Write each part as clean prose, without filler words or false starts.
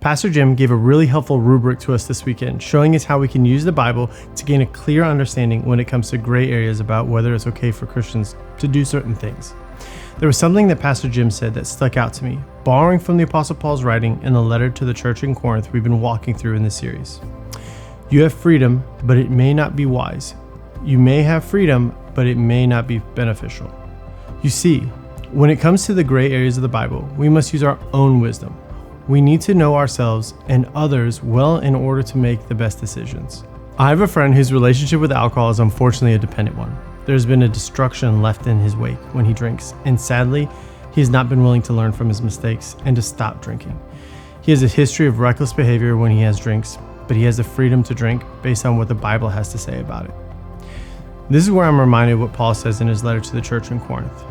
Pastor Jim gave a really helpful rubric to us this weekend, showing us how we can use the Bible to gain a clear understanding when it comes to gray areas about whether it's okay for Christians to do certain things. There was something that Pastor Jim said that stuck out to me, borrowing from the Apostle Paul's writing in the letter to the church in Corinth we've been walking through in this series. You have freedom, but it may not be wise. You may have freedom, but it may not be beneficial. You see, when it comes to the gray areas of the Bible, we must use our own wisdom. We need to know ourselves and others well in order to make the best decisions. I have a friend whose relationship with alcohol is unfortunately a dependent one. There's been a destruction left in his wake when he drinks, and sadly, he has not been willing to learn from his mistakes and to stop drinking. He has a history of reckless behavior when he has drinks, but he has the freedom to drink based on what the Bible has to say about it. This is where I'm reminded of what Paul says in his letter to the church in Corinth.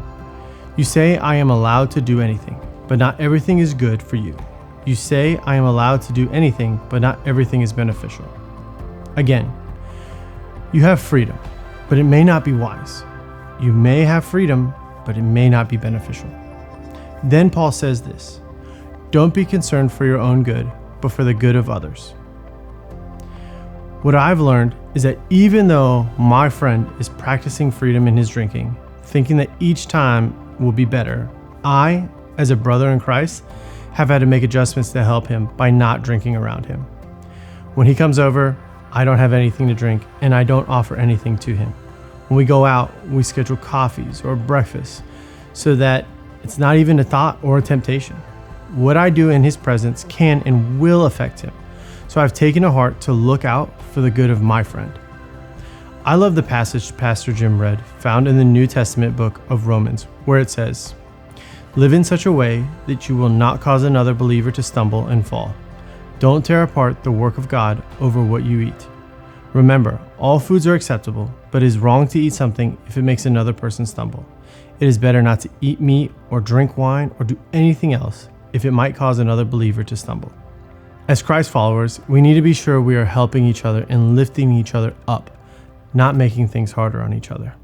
You say, I am allowed to do anything, but not everything is good for you. You say, I am allowed to do anything, but not everything is beneficial. Again, you have freedom, but it may not be wise. You may have freedom, but it may not be beneficial. Then Paul says this, don't be concerned for your own good, but for the good of others. What I've learned is that even though my friend is practicing freedom in his drinking, thinking that each time will be better, I, as a brother in Christ, have had to make adjustments to help him by not drinking around him. When he comes over, I don't have anything to drink and I don't offer anything to him. When we go out, we schedule coffees or breakfast so that it's not even a thought or a temptation. What I do in his presence can and will affect him. So I've taken a heart to look out for the good of my friend. I love the passage Pastor Jim read, found in the New Testament book of Romans, where it says, live in such a way that you will not cause another believer to stumble and fall. Don't tear apart the work of God over what you eat. Remember, all foods are acceptable, but it is wrong to eat something if it makes another person stumble. It is better not to eat meat or drink wine or do anything else if it might cause another believer to stumble. As Christ followers, we need to be sure we are helping each other and lifting each other up, not making things harder on each other.